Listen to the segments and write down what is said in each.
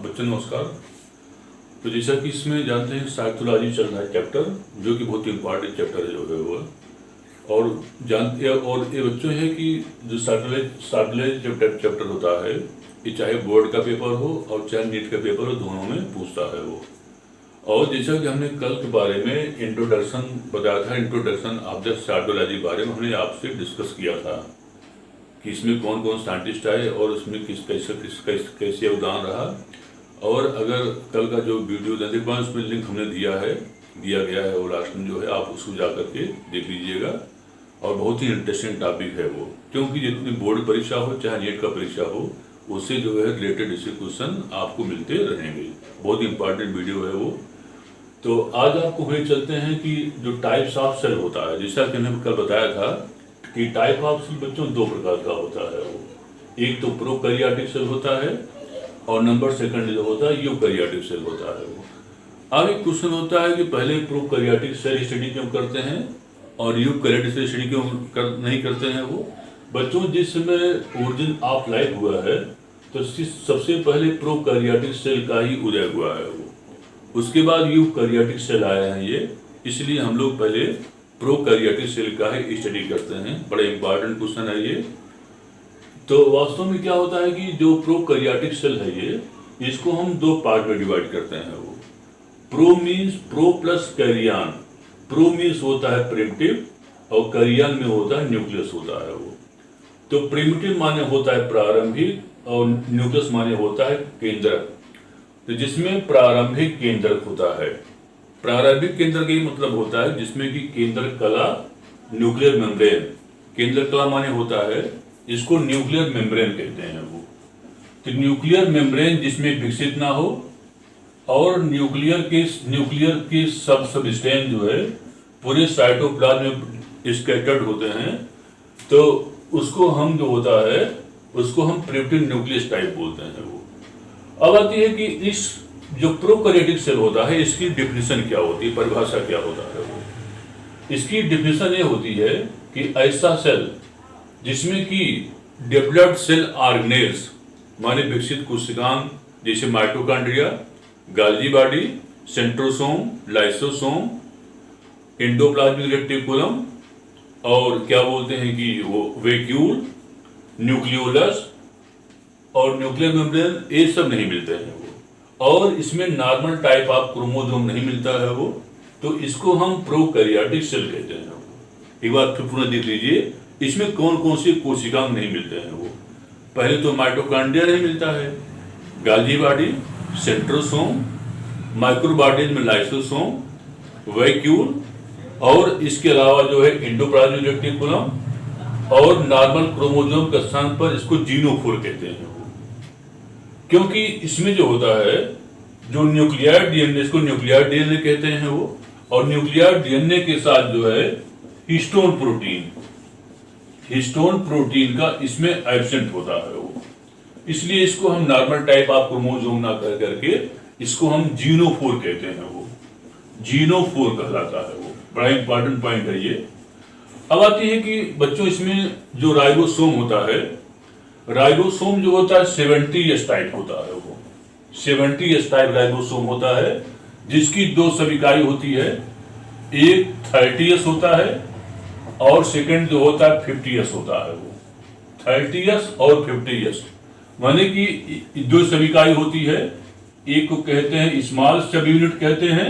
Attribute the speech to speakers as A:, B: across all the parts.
A: बच्चों नमस्कार। तो जैसा कि इसमें जानते हैं साइटोलॉजी चल रहा है चैप्टर, जो कि बहुत ही इम्पोर्टेंट चैप्टर है जो है वो। और जानते हैं और ये बच्चों है कि जो साइटोलॉजी जब चैप्टर होता है, ये चाहे बोर्ड का पेपर हो और चाहे नीट का पेपर हो, दोनों में पूछता है वो। और जैसा कि हमने कल के बारे में इंट्रोडक्शन बताया था, इंट्रोडक्शन ऑफ द साइटोलॉजी बारे में हमने आपसे डिस्कस किया था कि इसमें कौन कौन साइंटिस्ट आए और उसमें कैसे योगदान रहा। और अगर कल का जो वीडियो उसमें लिंक हमने दिया गया है वो लास्ट में जो है, आप उसको जा करके देख लीजिएगा। और बहुत ही इंटरेस्टिंग टॉपिक है वो, क्योंकि जितनी बोर्ड परीक्षा हो चाहे नीट का परीक्षा हो, उससे जो है रिलेटेड इससे क्वेश्चन आपको मिलते रहेंगे। बहुत ही इंपॉर्टेंट वीडियो है वो। तो आज आपको वही चलते हैं कि जो टाइप्स ऑफ सेल होता है, जैसा कि हमने कल बताया था कि टाइप ऑफ सेल बच्चों दो प्रकार का होता है वो। एक तो प्रोकैरियोटिक सेल होता है और नंबर सेकंड जो होता है यूकैरियोटिक सेल होता है वो। अब एक क्वेश्चन होता है कि पहले प्रोकैरियोटिक सेल स्टडी क्यों करते हैं और यूकैरियोटिक सेल स्टडी क्यों नहीं करते हैं वो। बच्चों जिस समय ओरिजिन ऑफ लाइफ हुआ है तो सबसे पहले प्रोकैरियोटिक सेल का ही उदय हुआ है वो, उसके बाद यूकैरियोटिक सेल आए हैं ये। इसलिए हम लोग पहले प्रोकैरियोटिक सेल का ही स्टडी करते हैं। बड़ा इंपॉर्टेंट क्वेश्चन है ये। तो वास्तव में क्या होता है कि जो प्रोकैरियोटिक सेल है ये, इसको हम दो पार्ट में डिवाइड करते हैं वो। Pro means pro plus karyon. Pro means होता है प्रिमिटिव और कैरियन में होता है न्यूक्लियस होता है वो। तो प्रिमिटिव माने होता है प्रारंभिक और न्यूक्लियस माने होता है केंद्रक। तो जिसमें प्रारंभिक केंद्रक होता है, प्रारंभिक केंद्रक का मतलब होता है जिसमें कि केंद्रक कला न्यूक्लियर मेम्ब्रेन, केंद्रक कला माने होता है इसको न्यूक्लियर मेम्ब्रेन कहते हैं वो। तो न्यूक्लियर मेम्ब्रेन जिसमें विकसित ना हो और न्यूक्लियर के सब स्ट्रैंड जो है पूरे साइटोप्लाज्म में स्कैटर्ड होते हैं, तो उसको हम जो होता है उसको हम प्रिमिटिव न्यूक्लियस टाइप बोलते हैं वो। अब आती है कि इस जो प्रोकैरियोटिक सेल होता है इसकी डिफिनेशन क्या होती है, परिभाषा क्या होता है वो। इसकी डिफिनेशन ये होती है कि ऐसा सेल जिसमें कि डेवलप्ड सेल ऑर्गेनेल्स माने विकसित कोशिकांग जैसे mitochondria, Golgi body, centrosome, lysosome, endoplasmic reticulum और क्या बोलते हैं कि वो वैक्यूल, न्यूक्लियोलस और न्यूक्लियर मेम्ब्रेन, ये सब नहीं मिलते हैं वो। और इसमें नॉर्मल टाइप ऑफ क्रोमोसोम नहीं मिलता है वो। तो इसको हम प्रोकैरियोटिक सेल कहते हैं। एक बार फिर पुनः देख लीजिए इसमें कौन कौन से कोशिकांग नहीं मिलते हैं वो। पहले तो माइटोकॉन्ड्रिया नहीं मिलता है, गाल्गी बॉडी, सेंट्रोसोम, माइक्रोबॉडीज में लाइसोसोम, वैक्यूल और इसके अलावा जो है एंडोप्लाज्मिक रेटिकुलम और नॉर्मल क्रोमोसोम के स्थान पर इसको जीनोफोर कहते हैं वो। क्योंकि इसमें जो होता है जो न्यूक्लियर डीएनए, इसको न्यूक्लियर डीएनए कहते हैं वो। और न्यूक्लियर डीएनए के साथ जो है हिस्टोन प्रोटीन का इसमें एब्सेंट होता है वो। इसलिए इसको हम नॉर्मल टाइप ऑफ क्रोमोसोम ना कर करके इसको हम जीनोफोर कहते हैं वो। जीनोफोर कहलाता है वो। बड़ा इंपॉर्टेंट पॉइंट है ये। अब आती है कि बच्चों इसमें जो राइबोसोम होता है, राइबोसोम जो होता है 70S टाइप होता है वो। 70S टाइप राइबोसोम होता है जिसकी दो सब इकाई होती है, एक 30S होता है और सेकंड जो होता है 50S होता है वो। 30S और 50S माने कि दो सब इकाई होती है, एक को कहते हैं स्मॉल सब यूनिट कहते हैं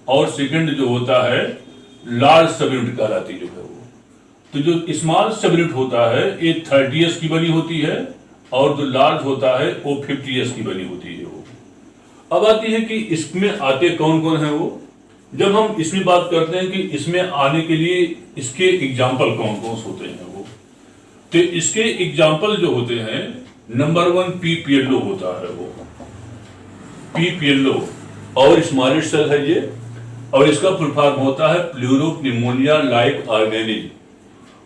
A: और सेकंड जो होता है लार्ज सब यूनिट कहलाती जो है वो। तो जो स्मॉल सब यूनिट होता है ये 30S की बनी होती है और जो लार्ज होता है वो 50S की बनी होती है वो। अब आती है कि इसमें आते कौन कौन है वो। जब हम इसमें बात करते हैं कि इसमें आने के लिए इसके एग्जाम्पल कौन कौन से होते हैं वो, तो इसके एग्जाम्पल जो होते हैं, नंबर 1 PPLO होता है वो। PPLO और स्मॉलेट सेल है ये, और इसका फुल फॉर्म होता है प्लूरोपनिमोनिया लाइक ऑर्गेनिज्म।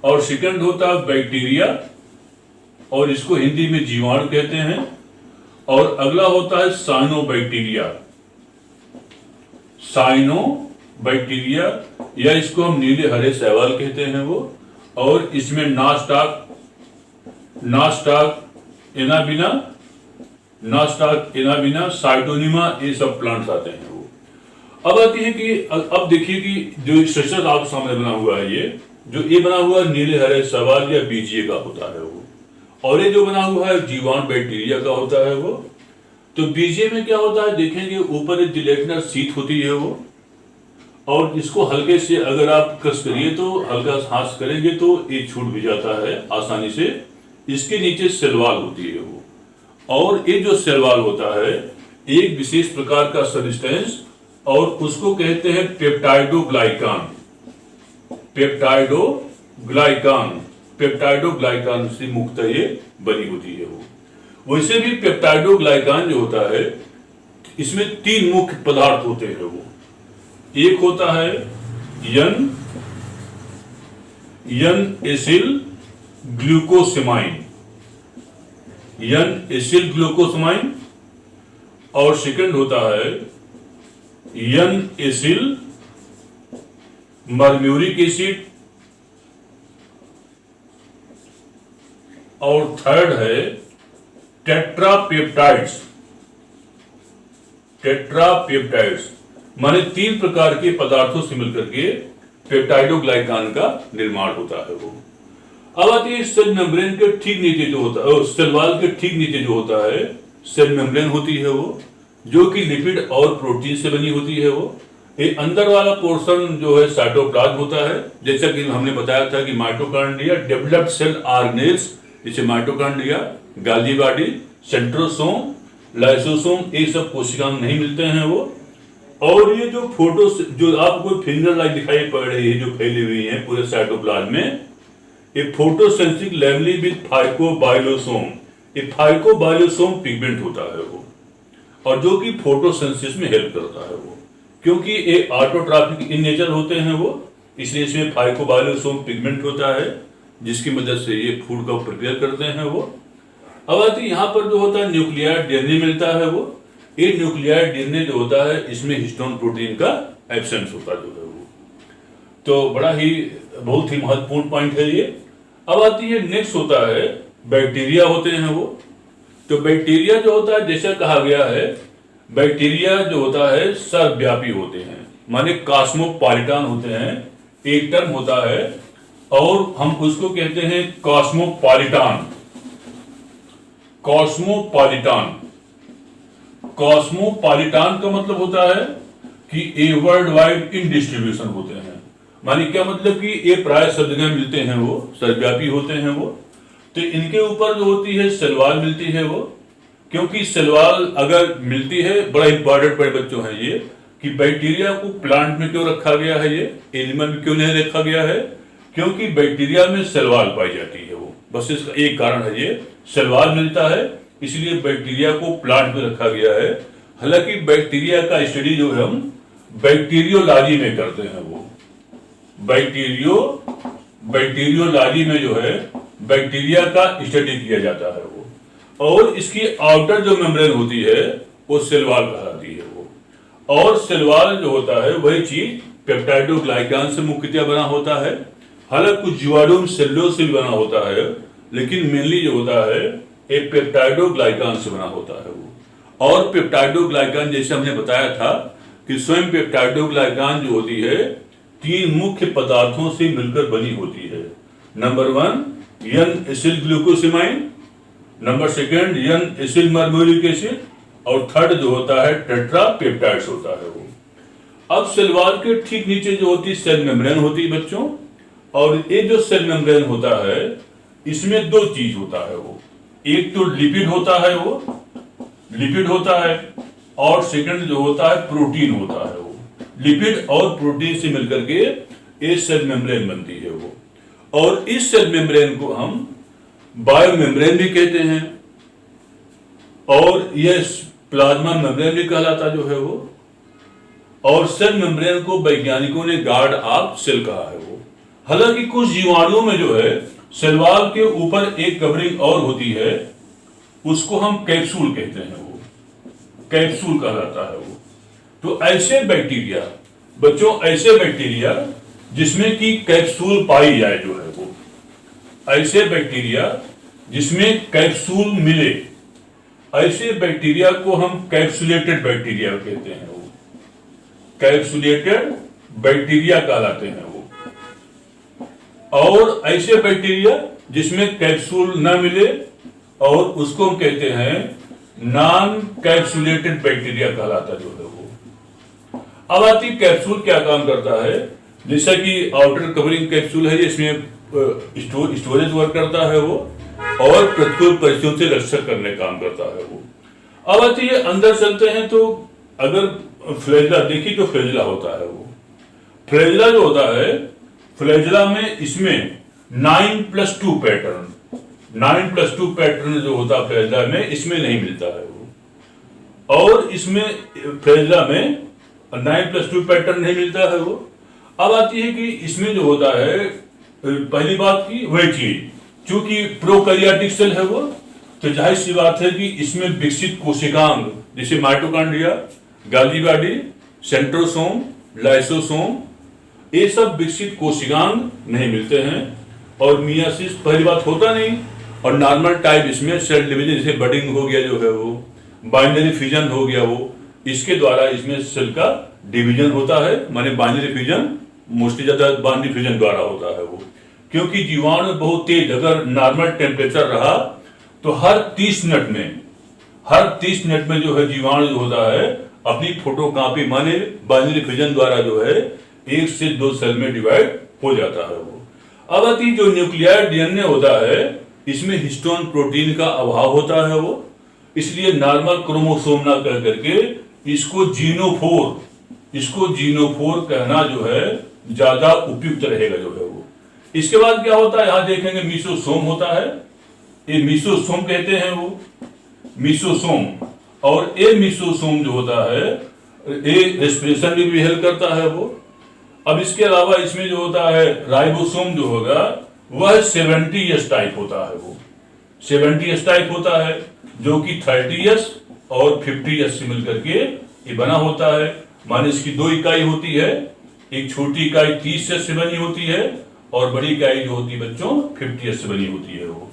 A: और सेकंड होता है बैक्टीरिया और इसको हिंदी में जीवाणु कहते हैं। और अगला होता है साइनोबैक्टीरिया या इसको हम नीले हरे शैवाल कहते हैं वो। और इसमें नास्टाक एनाबिना नास्टाक, एनाबिना, साइटोनिमा, ये सब प्लांट्स आते हैं वो। अब आती है कि अब देखिए कि जो स्ट्रक्चर आप सामने बना हुआ है, ये बना हुआ नीले हरे शैवाल या बीजीय का होता है वो, और ये जो बना हुआ है जीवाणु बैक्टीरिया का होता है वो। तो बीजीय में क्या होता है देखेंगे, ऊपर एक जिलेटिनस शीट होती है वो, और इसको हल्के से अगर आप कस करिए तो हल्का हाथ करेंगे तो ये छूट भी जाता है आसानी से। इसके नीचे सेलवाल होती है वो, और ये जो सेलवाल होता है एक विशेष प्रकार का सब्सटेंस, और उसको कहते हैं पेप्टाइडोग्लाइकान। पेप्टाइडोग्लाइकान से मुख्यतः ये बनी होती है वो। वैसे भी पेप्टाइडोग्लाइकान जो होता है इसमें 3 मुख्य पदार्थ होते हैं वो। एक होता है यन एसिल ग्लूकोसेमाइन, और सेकंड होता है यन एसिल मर्म्यूरिक एसिड, और थर्ड है टेट्रापेप्टाइड्स। माने 3 प्रकार के पदार्थों से मिलकर के पेप्टाइडोग्लाइकान का निर्माण होता है वो। अब आती है सेल मेम्ब्रेन के ठीक नीचे जो होता है, सेलवाल के ठीक नीचे जो होता है सेल मेम्ब्रेन होती है वो, जो कि लिपिड और प्रोटीन से बनी होती है वो। ये अंदर वाला पोर्शन जो है साइटोप्लाज्म होता है, जैसा कि हमने बताया था कि माइटोकॉन्ड्रिया, डेवलप्ड सेल ऑर्गेनेल्स जैसे mitochondria, Golgi body, centrosome, lysosome, ये सब कोशिकाएं नहीं मिलते हैं वो। और ये जो आपको फिंगर लाइक दिखाई पड़ रही है जो फैली हुई है पूरे साइटोप्लाज्म में, ये फोटोसिंथेटिक लैमेली विद फाइकोबाइलोसोम, ये फाइकोबाइलोसोम पिगमेंट होता है वो, और जो कि फोटोसिंथेसिस में हेल्प करता है वो। क्योंकि ये ऑटोट्रॉपिक इन नेचर होते हैं वो, इसलिए इसमें फाइकोबाइलोसोम पिगमेंट होता है जिसकी मदद से ये फूड का प्रिपेयर करते हैं वो। अब आती यहाँ पर जो होता है न्यूक्लियर डीएनए मिलता है वो। ये न्यूक्लियर डीएनए जो होता है इसमें हिस्टोन प्रोटीन का एब्सेंस होता जो है वो। तो बहुत ही महत्वपूर्ण पॉइंट है ये। अब आती है नेक्स्ट होता है बैक्टीरिया होते हैं वो। तो बैक्टीरिया जो होता है जैसा कहा गया है, बैक्टीरिया जो होता है सर्वव्यापी होते हैं, माने कॉस्मोपॉलिटन होते हैं, एक टर्म होता है, और हम उसको कहते हैं कॉस्मोपॉलिटन। कॉस्मोपॉलिटन का मतलब होता है कि a world wide in distribution होते हैं। माने क्या मतलब कि ये प्राय सब जगह मिलते हैं वो, सर्वव्यापी होते हैं वो। तो इनके ऊपर जो होती है सेलवाल मिलती है वो, क्योंकि सेलवाल अगर मिलती है, बड़ा इंपॉर्टेंट बड़े बच्चों है ये कि बैक्टीरिया को प्लांट में क्यों रखा गया है, ये एनिमल में क्यों नहीं रखा गया है, क्योंकि बैक्टीरिया में सेलवाल पाई जाती है वो। बस इसका एक कारण है ये, सेलवाल मिलता है इसलिए बैक्टीरिया को प्लांट में रखा गया है। हालांकि बैक्टीरिया का स्टडी जो है हम बैक्टीरियोलॉजी में करते हैं वो। बैक्टीरियोलॉजी में जो है बैक्टीरिया का स्टडी किया जाता है वो, और इसकी आउटर जो मेम्ब्रेन होती है वो सेलवाल कहलाती है वो। और सेलवाल जो होता है वही चीज पेप्टाइडोग्लाइकान से मुख्यतः बना होता है। हालांकि कुछ जीवाणु सेल्यूलोज से भी बना होता है, लेकिन मेनली जो होता है एक पेप्टाइडोग्लाइकान से बना होता है वो। और पेप्टाइडोग्लाइकान जैसे हमने बताया था कि स्वयं पेप्टाइडोग्लाइकान जो होती है 3 मुख्य पदार्थों से मिलकर बनी होती है। नंबर 1 यन एसिल ग्लूकोसेमाइन, नंबर 2 यन एसिल मर्म्यूरिक एसिड, और थर्ड जो होता है टेट्रापेप्टाइड्स होता है वो। अब सेलवाल के ठीक नीचे जो होती है सेल मेम्ब्रेन होती है बच्चों, और ये जो सेल मेम्ब्रेन होता है इसमें 2 चीज होता है वो। एक तो लिपिड होता है और सेकंड जो होता है प्रोटीन होता है वो। लिपिड और प्रोटीन से मिलकर के ये सेल मेम्ब्रेन बनती है वो। और इस सेल मेम्ब्रेन को हम बायो मेम्ब्रेन भी कहते हैं, और यह प्लाज्मा मेम्ब्रेन भी कहलाता जो है वो। और सेल मेम्ब्रेन को वैज्ञानिकों ने गार्ड ऑफ सेल कहा है वो। हालांकि कुछ जीवाणुओं में जो है सेलवाल के ऊपर एक कवरिंग और होती है, उसको हम कैप्सूल कहते हैं वो, कैप्सूल कहलाता है वो। तो ऐसे बैक्टीरिया बच्चों, ऐसे बैक्टीरिया जिसमें कि कैप्सूल पाई जाए जो है वो, ऐसे बैक्टीरिया जिसमें कैप्सूल मिले, ऐसे बैक्टीरिया को हम कैप्सुलेटेड बैक्टीरिया कहते हैं। वो कैप्सुलेटेड बैक्टीरिया कहलाते हैं वो। और ऐसे बैक्टीरिया जिसमें कैप्सूल न मिले और उसको हम कहते हैं नॉन कैप्सुलेटेड बैक्टीरिया कहलाता जो है वो। अब आती कैप्सूल क्या काम करता है, जैसा कि आउटर कवरिंग कैप्सूल है, इसमें स्टोरेज वर्क करता है वो, और प्रतिकूल परिस्थितियों से रक्षा करने काम करता है वो। अब आती है अंदर चलते हैं तो अगर फ्लैजिला देखिए, जो फ्लैजिला होता है वो, फ्लैजिला जो होता है, फ्लैजिला में इसमें 9+2 पैटर्न, 9+2 पैटर्न जो होता है फ्लैजिला में, इसमें नहीं मिलता है वो। और इसमें फ्लैजिला में 9+2 पैटर्न नहीं मिलता है वो। अब आती है कि इसमें जो होता है, पहली बात की वही चीज, चूंकि प्रोकैरियोटिक सेल है वो, तो जाहिर सी बात है कि इसमें विकसित कोशिकांग जैसे mitochondria, Golgi body, centrosome, lysosome, ये सब विकसित कोशिकांग नहीं मिलते हैं। और मियासिस पहली बात होता नहीं। और नॉर्मल टाइप इसमें सेल डिवीजन, जैसे बडिंग हो गया जो है वो, बाइनरी फ्यूजन हो गया वो, इसके द्वारा इसमें सेल का डिवीजन होता है। माने बाइनरी फ्यूजन मोस्टली ज्यादा बाइनरी फ्यूजन द्वारा होता है वो। क्योंकि जीवाणु बहुत तेज, अगर नॉर्मल टेम्परेचर रहा तो हर 30 मिनट में जो है जीवाणु जो होता है अपनी फोटोकॉपी माने बाइनरी फ्यूजन द्वारा जो है 1 से 2 सेल में डिवाइड हो जाता है वो। अब आती जो न्यूक्लियर डीएनए होता है, इसमें हिस्टोन प्रोटीन का अभाव होता है वो, इसलिए नॉर्मल क्रोमोसोम ना कह करके इसको जीनोफोर कहना जो है ज्यादा उपयुक्त रहेगा जो है वो। इसके बाद क्या होता है, यहां देखेंगे मीसोसोम होता है, ये मीसोसोम कहते हैं वो, मीसोसोम। और ये मीसोसोम जो होता है ये रेस्पिरेशन में भी हेल्प करता है वो। अब इसके अलावा इसमें जो होता है राइबोसोम जो होगा वह 70S टाइप होता है वो, 70S टाइप होता है, जो कि 30S और 50S से मिलकर के ये बना होता है। माने इसकी 2 इकाई होती है, एक छोटी इकाई 30S से बनी होती है और बड़ी इकाई जो होती है बच्चों 50S से बनी होती है वो।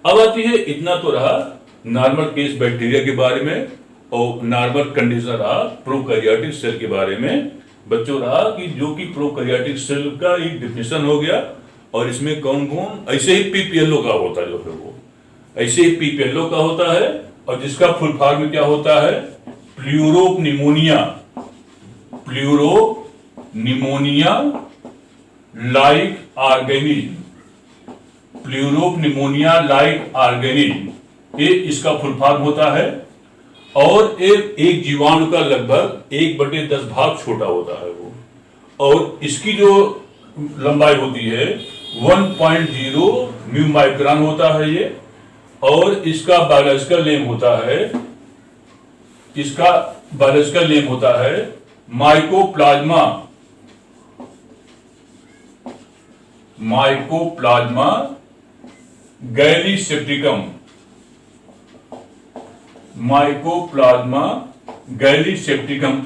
A: अब आती है, इतना तो रहा नॉर्मल केस बैक्टीरिया के बारे में, और नॉर्मल कंडीशन रहा प्रोकैरियोटिक सेल के बारे में बच्चों रहा, कि जो कि प्रोकैरियोटिक सेल का एक डिफिनेशन हो गया। और इसमें कौन कौन, ऐसे ही पीपीएलओ का होता है जो है वो, ऐसे ही पीपीएलओ का होता है, और जिसका फुल फॉर्म क्या होता है, प्लूरोपनिमोनिया लाइक ऑर्गेनिज्म, प्लूरोपनिमोनिया लाइक ऑर्गेनिज्म, ये इसका फुल फॉर्म होता है। और एक जीवाणु का लगभग 1/10 भाग छोटा होता है वो, और इसकी जो लंबाई होती है 1.0 म्यू माइक्रोन होता है ये। और इसका बायोलॉजिकल नेम होता है, माइकोप्लाज्मा गैलीसेप्टिकम,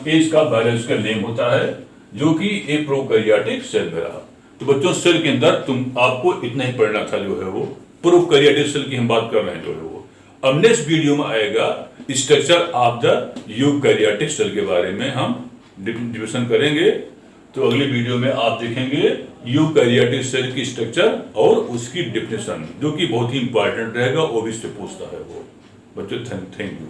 A: इसका बायोलॉजिकल नेम होता है, जो कि एक प्रोकैरियोटिक सेल में रहा। तो बच्चों सेल के अंदर आपको इतना ही पढ़ना था जो है वो, प्रोकैरियोटिक सेल की हम बात कर रहे हैं जो है वो। अब नेक्स्ट वीडियो में आएगा structure of the eukaryotic cell के बारे में हम डिविजन करेंगे। तो अगले वीडियो में आप देखेंगे यूकैरियोटिक सेल की स्ट्रक्चर और उसकी डिफिनेशन, जो कि बहुत ही इंपॉर्टेंट रहेगा, वो भी से पूछता है वो। बच्चों थैंक यू।